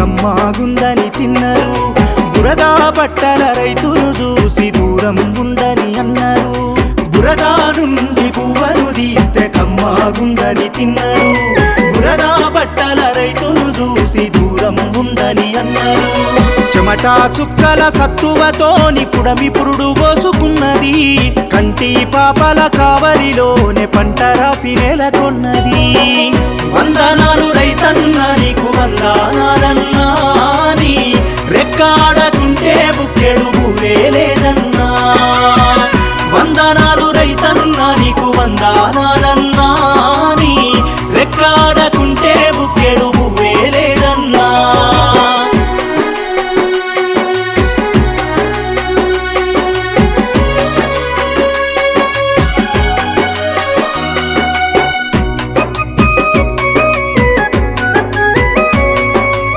కమ్మాగుందని తిన్నరు బురదా బట్టల రైతును చూసి దూరం ఉందని అన్నారు బురదా నుండి పువ్వను తీస్తే కమ్మాగుందని తిన్నరు బురదా బట్టల రైతును చూసి దూరం ఉందని అన్నారు చెమటా చుక్కల సత్తువతోని పుడమి పురుడు పోసుకున్నది కంటి పాపల కావలిలోనే పంట రాసి నెలకొన్నది వందనాలు రైతన్న నీకు వందనాలన్నా నీ రెక్కాడకుంటే బుక్కెడు భూవే లేదన్నా వందనాలు రైతన్న నీకు వందనాలన్నా నీ రెక్కాడ